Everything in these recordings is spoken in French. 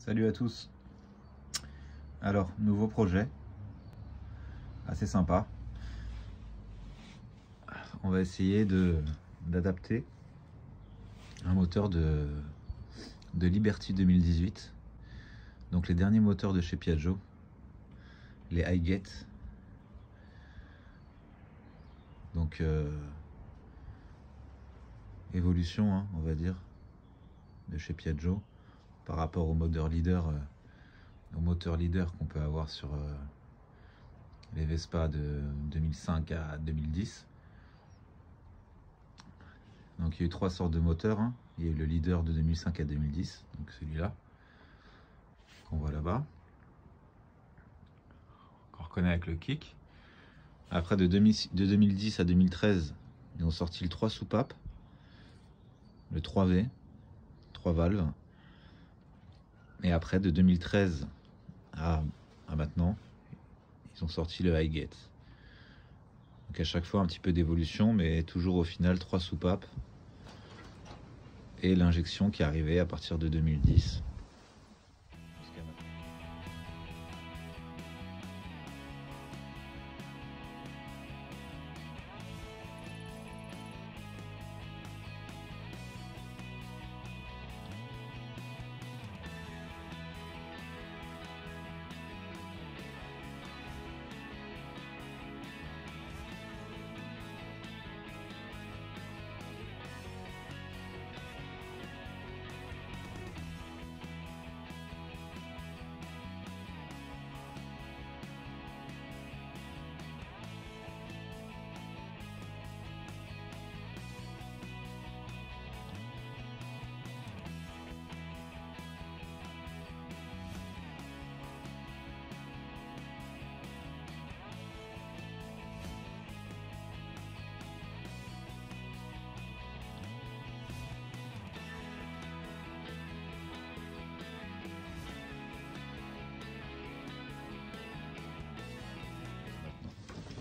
Salut à tous. Alors, nouveau projet, assez sympa. On va essayer d'adapter un moteur de Liberty 2018. Donc les derniers moteurs de chez Piaggio, les iGate. Donc évolution, hein, on va dire, de chez Piaggio par rapport au moteur leader qu'on peut avoir sur les Vespa de 2005 à 2010. Donc il y a eu trois sortes de moteurs, hein. Il y a eu le leader de 2005 à 2010, donc celui-là qu'on voit là-bas, qu'on reconnaît avec le kick. Après de 2010 à 2013, ils ont sorti le 3 soupapes, le 3V, 3 valves. Et après de 2013 à maintenant, ils ont sorti le iGate. Donc à chaque fois un petit peu d'évolution, mais toujours au final 3 soupapes et l'injection qui est arrivée à partir de 2010.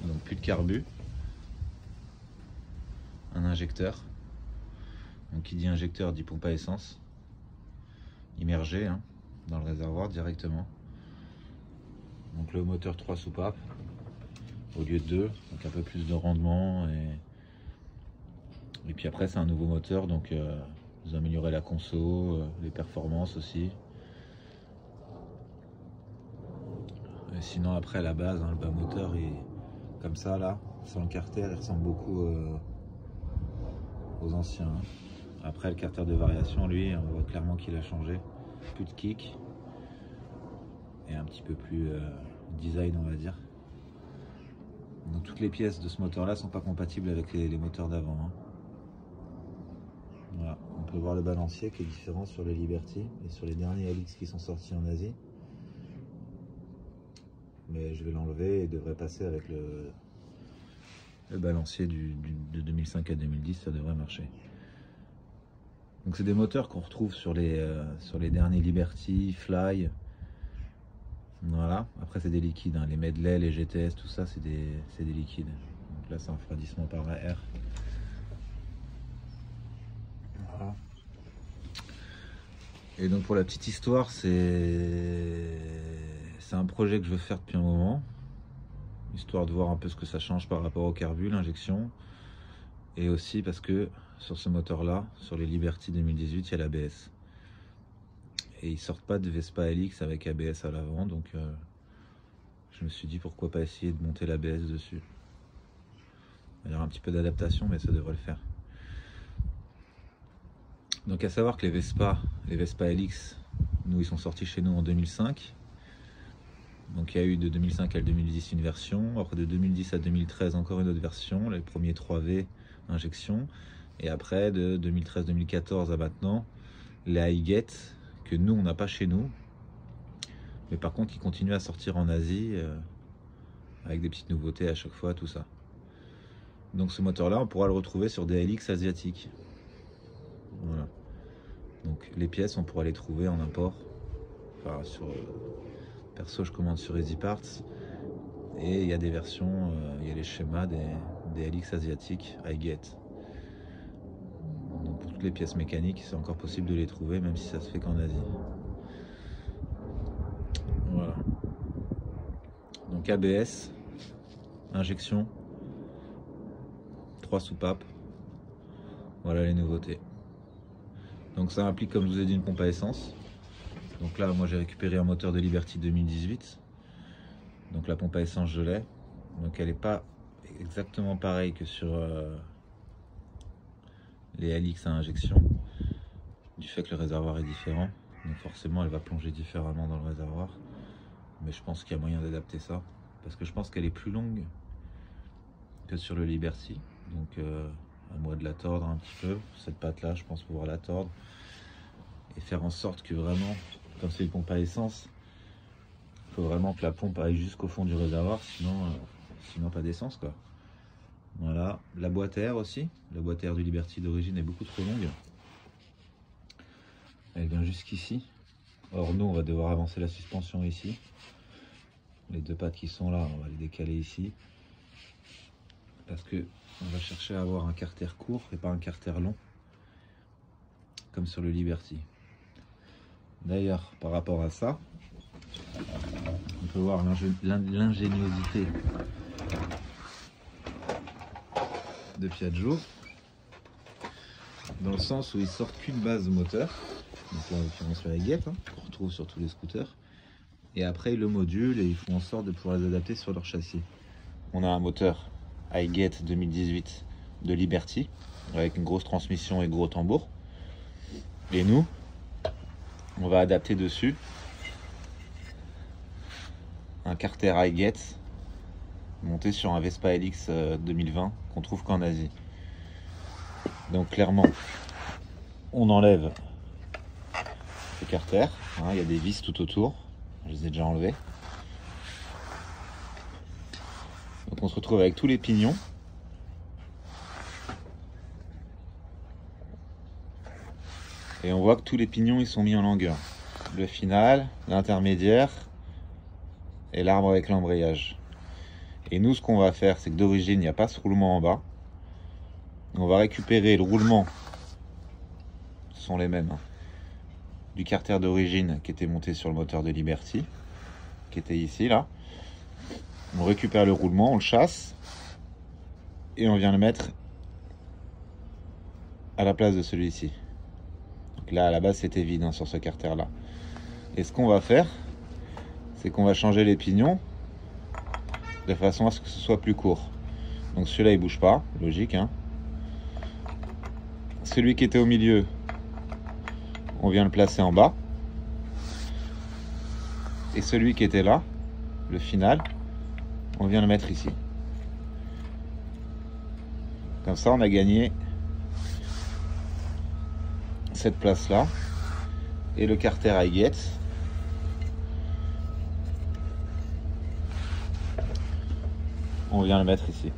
Donc plus de carbu, un injecteur. Donc qui dit injecteur dit pompe à essence, immergé, hein, dans le réservoir directement. Donc le moteur 3 soupapes au lieu de 2, donc un peu plus de rendement. Et puis après c'est un nouveau moteur, donc ils ont amélioré la conso, les performances aussi. Et sinon après à la base, hein, le bas moteur est comme ça là, sans le carter, il ressemble beaucoup aux anciens. Après le carter de variation, lui, on voit clairement qu'il a changé. Plus de kick et un petit peu plus design, on va dire. Donc toutes les pièces de ce moteur là sont pas compatibles avec les moteurs d'avant, hein. Voilà, on peut voir le balancier qui est différent sur les Liberty et sur les derniers LX qui sont sortis en Asie. Mais je vais l'enlever et devrait passer avec le balancier de 2005 à 2010, ça devrait marcher. Donc c'est des moteurs qu'on retrouve sur les derniers Liberty, Fly. Voilà, après c'est des liquides, hein. Les Medley, les GTS, tout ça c'est des liquides. Donc là c'est un refroidissement par air. Voilà. Et donc pour la petite histoire, c'est un projet que je veux faire depuis un moment, histoire de voir un peu ce que ça change par rapport au carbu, l'injection, et aussi parce que sur ce moteur là, sur les Liberty 2018, il y a l'ABS. Et ils sortent pas de Vespa LX avec ABS à l'avant, donc je me suis dit pourquoi pas essayer de monter l'ABS dessus. Il y aura un petit peu d'adaptation, mais ça devrait le faire. Donc à savoir que les Vespa LX, nous ils sont sortis chez nous en 2005. Donc il y a eu de 2005 à 2010 une version, après de 2010 à 2013 encore une autre version, les premiers 3V injection, et après de 2013-2014 à maintenant, les iGate que nous on n'a pas chez nous, mais par contre ils continuent à sortir en Asie avec des petites nouveautés à chaque fois, tout ça. Donc ce moteur là on pourra le retrouver sur des LX asiatiques. Voilà. Donc les pièces on pourra les trouver en import, enfin sur perso je commande sur Easy Parts, et il y a des versions, il y a les schémas des LX asiatiques iGate. Donc pour toutes les pièces mécaniques c'est encore possible de les trouver même si ça se fait qu'en Asie. Voilà. Donc ABS, injection, 3 soupapes. Voilà les nouveautés. Donc ça implique, comme je vous ai dit, une pompe à essence. Donc là, moi j'ai récupéré un moteur de Liberty 2018. Donc la pompe à essence, je l'ai. Donc elle n'est pas exactement pareille que sur les LX à injection, du fait que le réservoir est différent. Donc forcément, elle va plonger différemment dans le réservoir. Mais je pense qu'il y a moyen d'adapter ça. Parce que je pense qu'elle est plus longue que sur le Liberty. Donc à moi de la tordre un petit peu. Cette patte là, je pense pouvoir la tordre. Et faire en sorte que vraiment, comme c'est une pompe à essence, il faut vraiment que la pompe aille jusqu'au fond du réservoir. Sinon pas d'essence quoi. Voilà. La boîte à air aussi. La boîte à air du Liberty d'origine est beaucoup trop longue. Elle vient jusqu'ici. Or nous on va devoir avancer la suspension ici. Les deux pattes qui sont là, on va les décaler ici. Parce que on va chercher à avoir un carter court et pas un carter long. Comme sur le Liberty. D'ailleurs, par rapport à ça, on peut voir l'ingéniosité de Piaggio. Dans le sens où ils sortent qu'une base moteur. Donc là, en l'occurrence, la guette, qu'on retrouve sur tous les scooters. Et après, ils le modulent et ils font en sorte de pouvoir les adapter sur leur châssis. On a un moteur iGate 2018 de Liberty, avec une grosse transmission et gros tambour. Et nous, on va adapter dessus un carter iGate monté sur un Vespa LX 2020 qu'on trouve qu'en Asie. Donc clairement, on enlève le carter, il y a des vis tout autour, je les ai déjà enlevés. Donc on se retrouve avec tous les pignons. Et on voit que tous les pignons ils sont mis en longueur. Le final, l'intermédiaire et l'arbre avec l'embrayage. Et nous ce qu'on va faire, c'est que d'origine il n'y a pas ce roulement en bas. On va récupérer le roulement, ce sont les mêmes, du carter d'origine qui était monté sur le moteur de Liberty, qui était ici là. On récupère le roulement, on le chasse et on vient le mettre à la place de celui-ci. Donc là à la base c'était vide sur ce carter là. Et ce qu'on va faire, c'est qu'on va changer les pignons de façon à ce que ce soit plus court. Donc celui-là il bouge pas, logique. Celui qui était au milieu, on vient le placer en bas. Et celui qui était là, le final, on vient le mettre ici. Comme ça, on a gagné cette place-là. Et le carter iGate, on vient le mettre ici.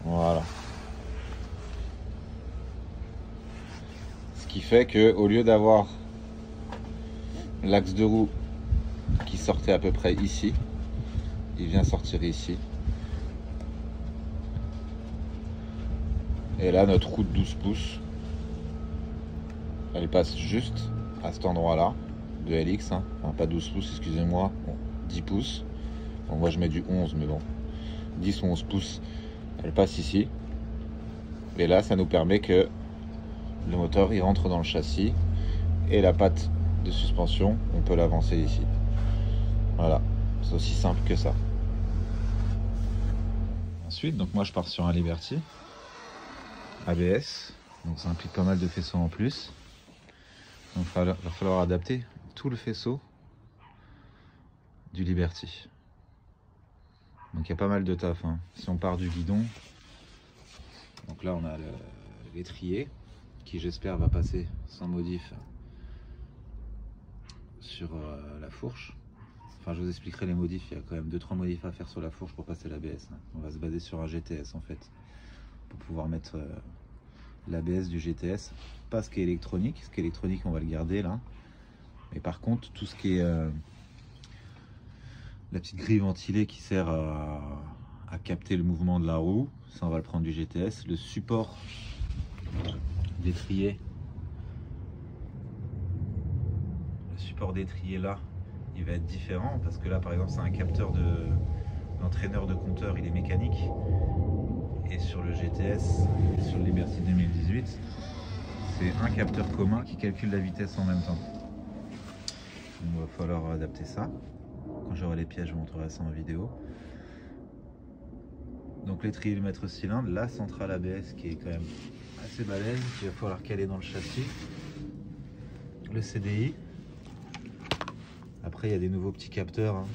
Voilà. Ce qui fait que au lieu d'avoir l'axe de roue qui sortait à peu près ici, il vient sortir ici. Et là, notre roue de 12 pouces, elle passe juste à cet endroit-là de LX. Enfin, pas 12 pouces, excusez-moi, bon, 10 pouces. Bon, moi, je mets du 11, mais bon, 10 ou 11 pouces. Elle passe ici. Et là, ça nous permet que le moteur il rentre dans le châssis et la patte de suspension, on peut l'avancer ici. Voilà, c'est aussi simple que ça. Ensuite, donc moi je pars sur un Liberty ABS, donc ça implique pas mal de faisceaux en plus. Donc il va falloir adapter tout le faisceau du Liberty. Donc il y a pas mal de taf. Si on part du guidon, donc là on a l'étrier qui j'espère va passer sans modif sur la fourche. Enfin je vous expliquerai les modifs, il y a quand même 2-3 modifs à faire sur la fourche pour passer l'ABS. On va se baser sur un GTS en fait, pour pouvoir mettre l'ABS du GTS. Pas ce qui est électronique, on va le garder là. Mais par contre tout ce qui est la petite grille ventilée qui sert à capter le mouvement de la roue, ça on va le prendre du GTS. Le support d'étrier. Le support d'étrier là, il va être différent parce que là par exemple c'est un capteur d'entraîneur de compteur, il est mécanique. Et sur le GTS, sur le Liberty 2018, c'est un capteur commun qui calcule la vitesse en même temps. Donc, il va falloir adapter ça. Quand j'aurai les pièces, je vous montrerai ça en vidéo. Donc l'étrier du maître cylindre, la centrale ABS qui est quand même assez balèze, qu'il va falloir caler dans le châssis. Le CDI. Après il y a des nouveaux petits capteurs. Hein.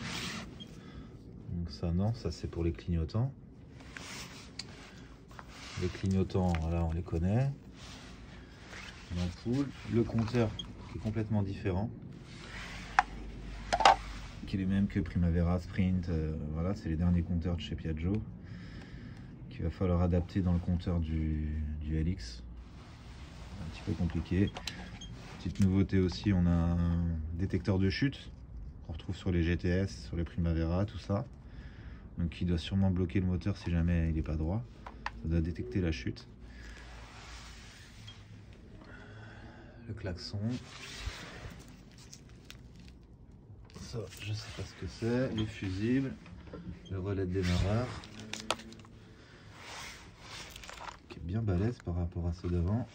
Donc ça non, ça c'est pour les clignotants. Les clignotants, là on les connaît. L'ampoule, le compteur qui est complètement différent, qui est le même que Primavera, Sprint, voilà, c'est les derniers compteurs de chez Piaggio qu'il va falloir adapter dans le compteur du LX. Un petit peu compliqué. Petite nouveauté aussi, on a un détecteur de chute qu'on retrouve sur les GTS, sur les Primavera, tout ça. Donc qui doit sûrement bloquer le moteur si jamais il n'est pas droit. Ça doit détecter la chute. Le klaxon. Ça, je sais pas ce que c'est. Les fusibles. Le relais de démarreur. Qui est bien balèze par rapport à ceux d'avant.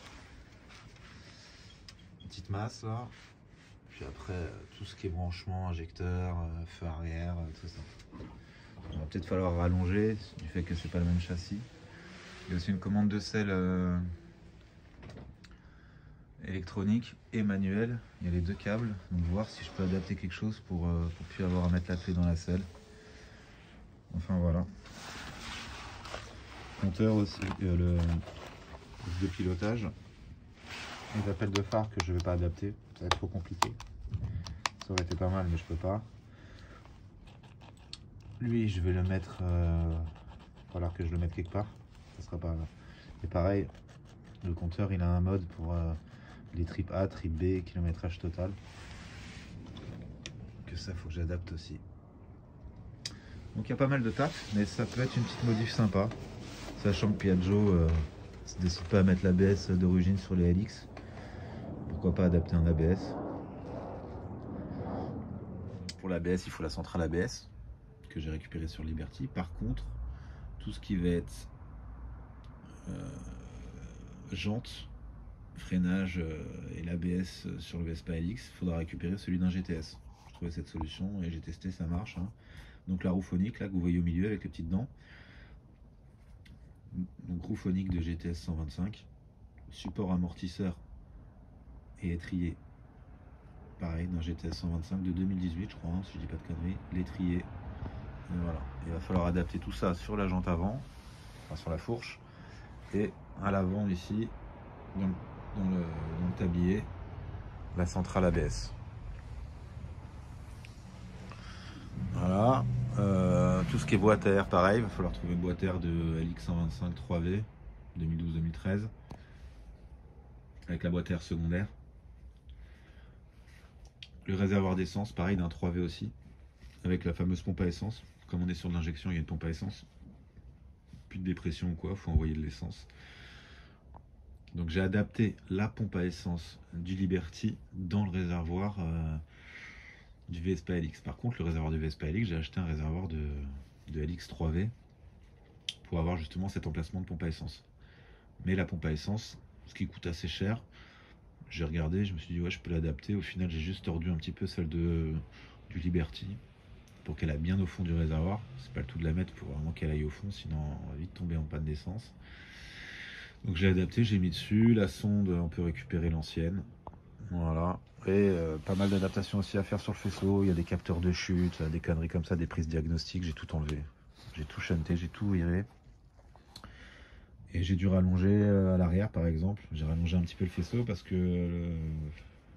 Petite masse là. Puis après, tout ce qui est branchement, injecteur, feu arrière, tout ça. Il va peut-être falloir rallonger du fait que c'est pas le même châssis. Il y a aussi une commande de selle électronique et manuelle. Il y a les deux câbles. Donc voir si je peux adapter quelque chose pour plus avoir à mettre la clé dans la selle. Enfin voilà. Compteur aussi, le de pilotage. Les appels de phare que je ne vais pas adapter. Ça va être trop compliqué. Ça aurait été pas mal mais je peux pas. Lui je vais le mettre. Il va falloir que je le mette quelque part. Ça sera pas. Et pareil, le compteur il a un mode pour les tripes A, trip B, kilométrage total. Que ça faut que j'adapte aussi. Donc il y a pas mal de taf, mais ça peut être une petite modif sympa. Sachant que Piaggio ne décide pas à mettre l'ABS d'origine sur les LX. Pourquoi pas adapter un ABS? Pour l'ABS, il faut la centrale ABS que j'ai récupérée sur Liberty. Par contre, tout ce qui va être jantes, freinage et l'ABS sur le Vespa LX, il faudra récupérer celui d'un GTS. Je trouvais cette solution et j'ai testé, ça marche. Hein. Donc la roue phonique là que vous voyez au milieu avec les petites dents. Donc roue phonique de GTS 125. Support amortisseur et étrier. Pareil d'un GTS 125 de 2018 je crois, hein, si je dis pas de conneries. L'étrier. Et voilà. Il va falloir adapter tout ça sur la jante avant, enfin sur la fourche. Et à l'avant ici, dans le tablier, la centrale ABS. Voilà. Tout ce qui est boîte à air, pareil, il va falloir trouver une boîte à air de LX125 3V 2012-2013 avec la boîte à air secondaire. Le réservoir d'essence, pareil, d'un 3V aussi, avec la fameuse pompe à essence. Comme on est sur de l'injection, il y a une pompe à essence. Plus de dépression ou quoi, faut envoyer de l'essence. Donc j'ai adapté la pompe à essence du Liberty dans le réservoir du Vespa LX. Par contre, le réservoir du Vespa LX, j'ai acheté un réservoir de LX 3V pour avoir justement cet emplacement de pompe à essence. Mais la pompe à essence, ce qui coûte assez cher, j'ai regardé, je me suis dit ouais, je peux l'adapter. Au final, j'ai juste tordu un petit peu celle du Liberty pour qu'elle aille bien au fond du réservoir. C'est pas le tout de la mettre pour vraiment qu'elle aille au fond, sinon on va vite tomber en panne d'essence. Donc j'ai adapté, j'ai mis dessus. La sonde, on peut récupérer l'ancienne. Voilà. Et pas mal d'adaptations aussi à faire sur le faisceau. Il y a des capteurs de chute, des conneries comme ça, des prises diagnostiques. J'ai tout enlevé. J'ai tout shunté, j'ai tout viré. Et j'ai dû rallonger à l'arrière par exemple. J'ai rallongé un petit peu le faisceau parce que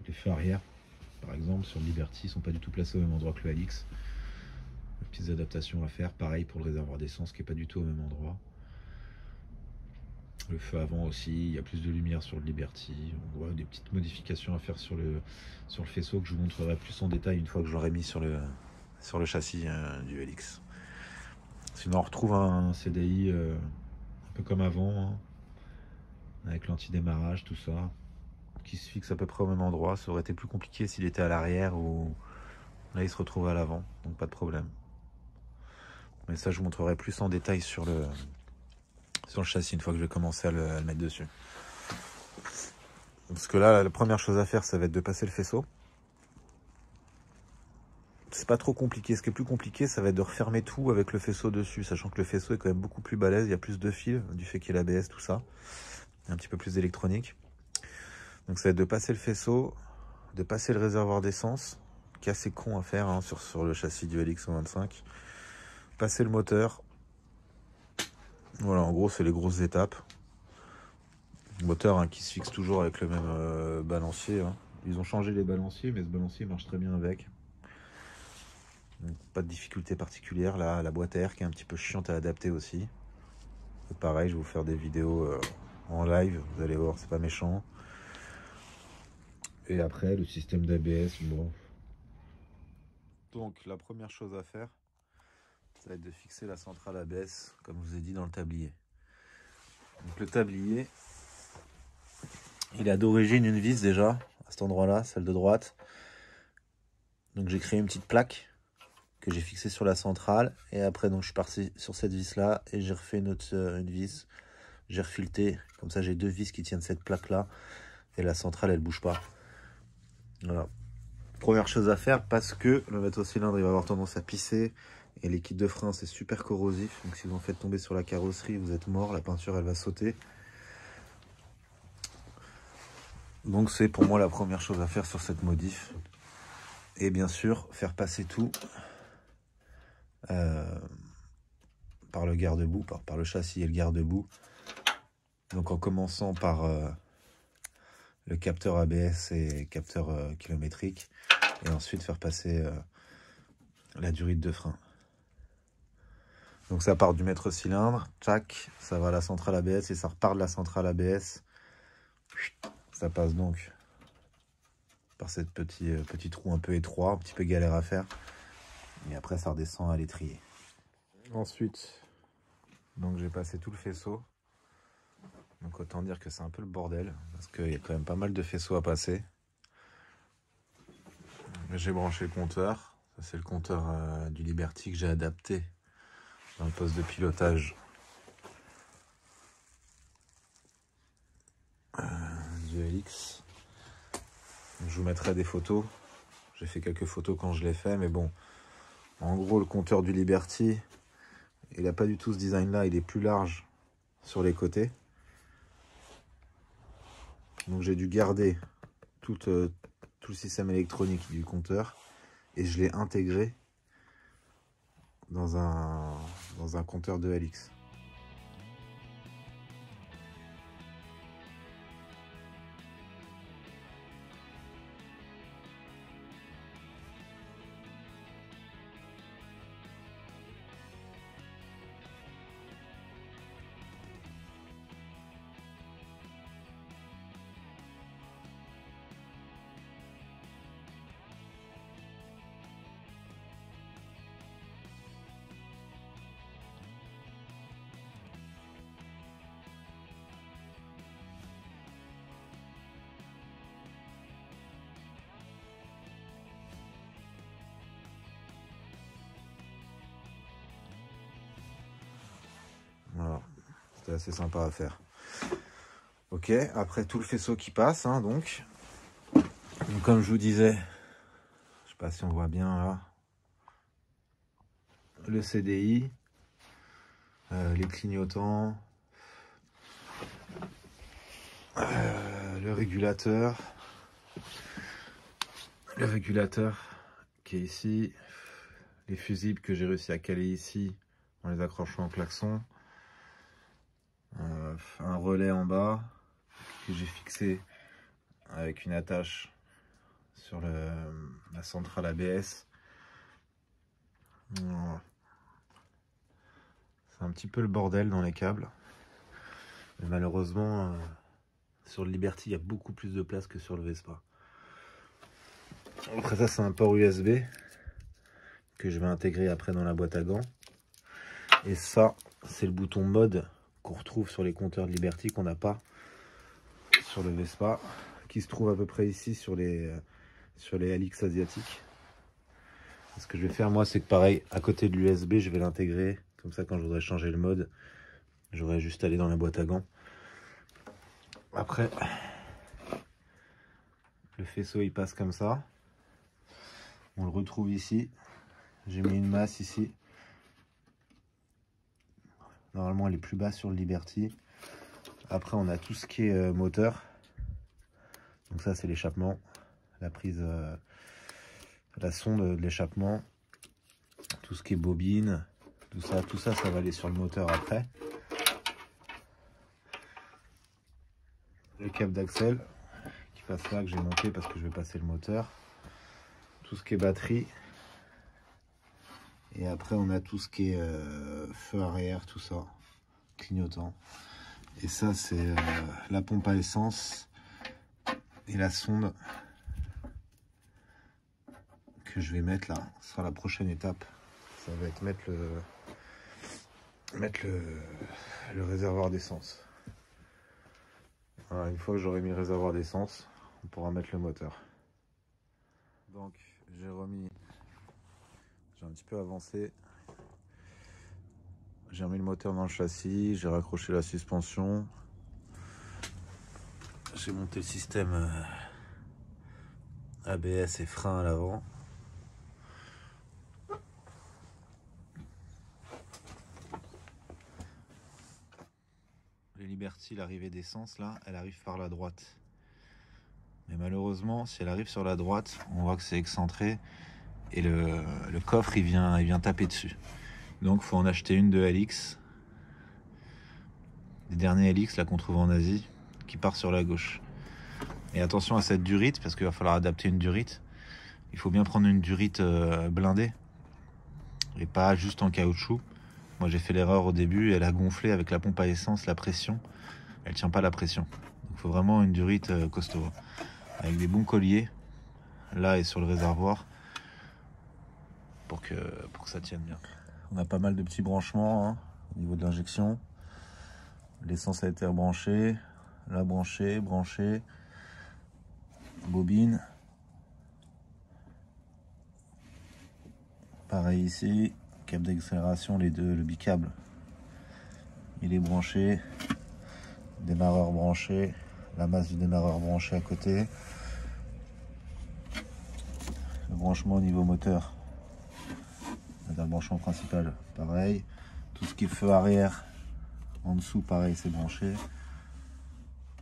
les feux arrière, par exemple, sur le Liberty, sont pas du tout placés au même endroit que le LX. Petites adaptations à faire. Pareil pour le réservoir d'essence qui est pas du tout au même endroit. Le feu avant aussi, il y a plus de lumière sur le Liberty. On voit des petites modifications à faire sur le faisceau que je vous montrerai plus en détail une fois que je l'aurai mis sur le châssis du LX. Sinon on retrouve un CDI un peu comme avant, hein. avec l'anti-démarrage, tout ça, qui se fixe à peu près au même endroit. Ça aurait été plus compliqué s'il était à l'arrière ou là il se retrouve à l'avant, donc pas de problème. Mais ça je vous montrerai plus en détail sur le châssis une fois que je vais commencer à le mettre dessus. Parce que là la première chose à faire ça va être de passer le faisceau. C'est pas trop compliqué, ce qui est plus compliqué ça va être de refermer tout avec le faisceau dessus, sachant que le faisceau est quand même beaucoup plus balèze, il y a plus de fils du fait qu'il y a l'ABS, tout ça, un petit peu plus d'électronique. Donc ça va être de passer le faisceau, de passer le réservoir d'essence, qui est assez con à faire hein, sur le châssis du LX125. Passer le moteur. Voilà, en gros, c'est les grosses étapes. Le moteur hein, qui se fixe toujours avec le même balancier. Hein. Ils ont changé les balanciers, mais ce balancier marche très bien avec. Donc, pas de difficulté particulière. Là, la boîte à air qui est un petit peu chiante à adapter aussi. Et pareil, je vais vous faire des vidéos en live. Vous allez voir, c'est pas méchant. Et après, le système d'ABS, bon. Donc, la première chose à faire, ça va être de fixer la centrale ABS, comme je vous ai dit dans le tablier. Donc, le tablier, il a d'origine une vis déjà, à cet endroit-là, celle de droite. Donc, j'ai créé une petite plaque que j'ai fixée sur la centrale. Et après, donc, je suis parti sur cette vis-là et j'ai refait une vis. J'ai refileté, comme ça, j'ai deux vis qui tiennent cette plaque-là. Et la centrale, elle bouge pas. Voilà. Première chose à faire, parce que le maître-cylindre, il va avoir tendance à pisser. Et les kits de frein, c'est super corrosif. Donc si vous en faites tomber sur la carrosserie, vous êtes mort. La peinture, elle va sauter. Donc c'est pour moi la première chose à faire sur cette modif. Et bien sûr, faire passer tout par le garde-boue, par le châssis et le garde-boue. Donc en commençant par le capteur ABS et capteur kilométrique. Et ensuite faire passer la durite de frein. Donc ça part du maître-cylindre, tchac, ça va à la centrale ABS et ça repart de la centrale ABS. Ça passe donc par cette petit trou un peu étroit, un petit peu galère à faire. Et après ça redescend à l'étrier. Ensuite, donc j'ai passé tout le faisceau. Donc autant dire que c'est un peu le bordel, parce qu'il y a quand même pas mal de faisceaux à passer. J'ai branché le compteur. Ça c'est le compteur du Liberty que j'ai adapté dans le poste de pilotage du LX. Je vous mettrai des photos. J'ai fait quelques photos quand je l'ai fait, mais bon. En gros, le compteur du Liberty, il n'a pas du tout ce design-là. Il est plus large sur les côtés. Donc j'ai dû garder tout le système électronique du compteur et je l'ai intégré dans un compteur de LX. Voilà, c'était assez sympa à faire. Ok, après tout le faisceau qui passe, hein, donc comme je vous disais, je sais pas si on voit bien là, le CDI, les clignotants, le régulateur qui est ici, les fusibles que j'ai réussi à caler ici en les accrochant au klaxon, un relais en bas que j'ai fixé avec une attache sur la centrale ABS. Voilà. C'est un petit peu le bordel dans les câbles. Mais malheureusement, sur le Liberty, il y a beaucoup plus de place que sur le Vespa. Après ça, c'est un port USB que je vais intégrer après dans la boîte à gants. Et ça, c'est le bouton mode qu'on retrouve sur les compteurs de Liberty qu'on n'a pas sur le Vespa, qui se trouve à peu près ici sur les Alix asiatiques. Ce que je vais faire moi, c'est que pareil, à côté de l'USB, je vais l'intégrer. Comme ça, quand je voudrais changer le mode, j'aurais juste à aller dans la boîte à gants. Après, le faisceau il passe comme ça. On le retrouve ici. J'ai mis une masse ici. Normalement, elle est plus basse sur le Liberty. Après, on a tout ce qui est moteur. Donc ça, c'est l'échappement. La prise, la sonde de l'échappement. Tout ce qui est bobine. Tout ça, ça va aller sur le moteur après. Le câble d'axel qui passe là, que j'ai monté parce que je vais passer le moteur. Tout ce qui est batterie. Et après, on a tout ce qui est feu arrière, tout ça. Clignotant. Et ça, c'est la pompe à essence et la sonde que je vais mettre là. Ce sera la prochaine étape. Ça va être mettre le réservoir d'essence. Voilà, une fois que j'aurai mis le réservoir d'essence, on pourra mettre le moteur. Donc, j'ai un petit peu avancé. J'ai remis le moteur dans le châssis, j'ai raccroché la suspension. J'ai monté le système ABS et frein à l'avant. Les Liberty, l'arrivée d'essence là, elle arrive par la droite. Mais malheureusement, si elle arrive sur la droite, on voit que c'est excentré et le coffre il vient taper dessus. Donc il faut en acheter une de Alix. Les derniers Alix là qu'on trouve en Asie, qui part sur la gauche. Et attention à cette durite, parce qu'il va falloir adapter une durite. Il faut bien prendre une durite blindée et pas juste en caoutchouc. Moi j'ai fait l'erreur au début, elle a gonflé avec la pompe à essence, la pression. Elle tient pas la pression. Donc il faut vraiment une durite costaud. Avec des bons colliers, là et sur le réservoir, pour que ça tienne bien. On a pas mal de petits branchements hein, au niveau de l'injection. L'essence a été rebranchée, là branchée, bobine. Pareil ici, câble d'accélération, les deux, le bicâble, il est branché. Démarreur branché, la masse du démarreur branché à côté. Le branchement au niveau moteur, le branchement principal, pareil. Tout ce qui est feu arrière, en dessous, pareil, c'est branché.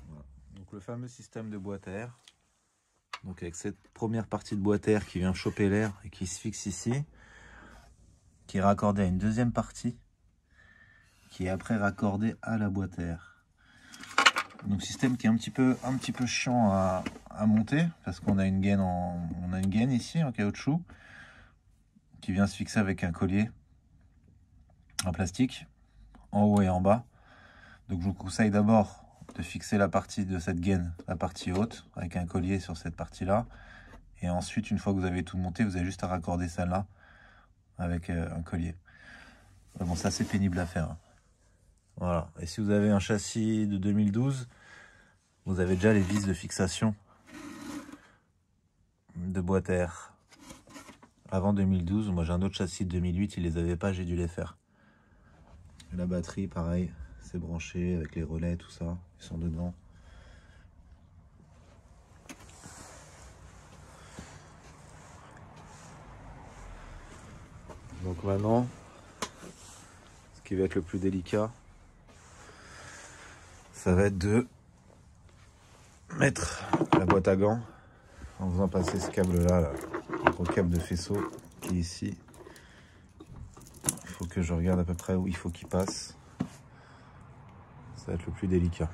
Voilà. Donc le fameux système de boîte à air. Donc avec cette première partie de boîte à air qui vient choper l'air et qui se fixe ici, qui est raccordée à une deuxième partie, qui est après raccordée à la boîte à air. Donc système qui est un petit peu chiant à monter parce qu'on a une gaine ici en caoutchouc qui vient se fixer avec un collier en plastique en haut et en bas. Donc je vous conseille d'abord de fixer la partie de cette gaine, la partie haute, avec un collier sur cette partie là, et ensuite une fois que vous avez tout monté, vous avez juste à raccorder celle-là avec un collier. Bon, ça c'est pénible à faire. Voilà. Et si vous avez un châssis de 2012, vous avez déjà les vis de fixation de boîte à air. Avant 2012, moi j'ai un autre châssis de 2008, ils les avaient pas, j'ai dû les faire. Et la batterie, pareil, c'est branché avec les relais, tout ça, ils sont dedans. Donc maintenant, ce qui va être le plus délicat, ça va être de mettre la boîte à gants en faisant passer ce câble là, le gros câble de faisceau qui est ici. Il faut que je regarde à peu près où il faut qu'il passe. Ça va être le plus délicat.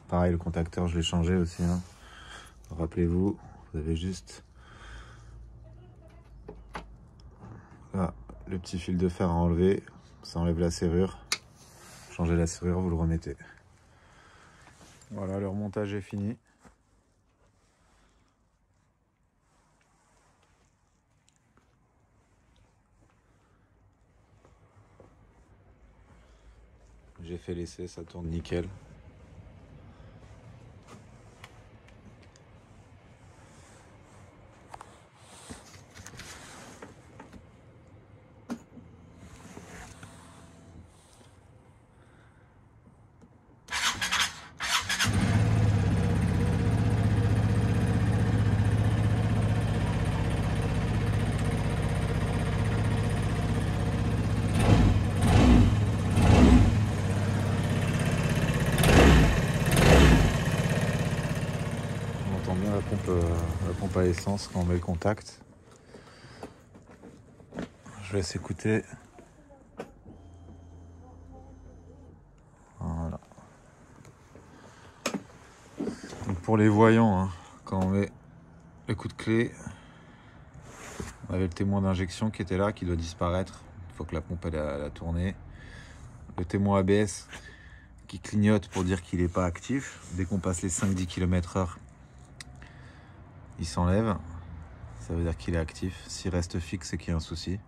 Pareil, le contacteur je l'ai changé aussi hein. Rappelez-vous, vous avez juste là, le petit fil de fer à enlever, ça enlève la serrure. Changez la serrure, vous le remettez. Voilà, le remontage est fini. J'ai fait l'essai, ça tourne nickel. la pompe à essence quand on met le contact. Je laisse écouter. Voilà. Donc pour les voyants, hein, quand on met le coup de clé, on avait le témoin d'injection qui était là, qui doit disparaître une fois que la pompe elle a tourné. Le témoin ABS qui clignote pour dire qu'il n'est pas actif. Dès qu'on passe les 5-10 km/h, il s'enlève. Ça veut dire qu'il est actif. S'il reste fixe, c'est qu'il y a un souci.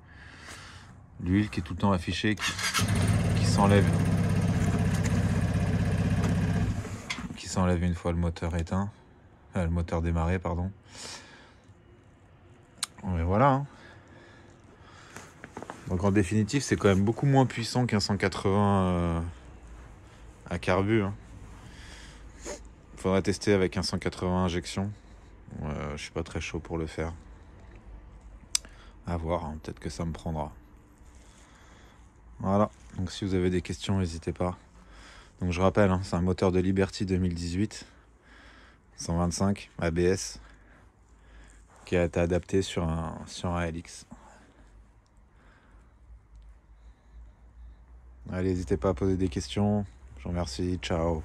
L'huile qui est tout le temps affichée, qui s'enlève. Qui s'enlève une fois le moteur éteint. Le moteur démarré, pardon. Et voilà. Hein. Donc en définitive, c'est quand même beaucoup moins puissant qu'un 180 à carbu. Hein. Faudra tester avec un 180 injection. Je suis pas très chaud pour le faire. À voir, hein, peut-être que ça me prendra. Voilà, donc si vous avez des questions, n'hésitez pas. Donc je rappelle, hein, c'est un moteur de Liberty 2018, 125 ABS, qui a été adapté sur un LX. Allez, n'hésitez pas à poser des questions. Je vous remercie, ciao.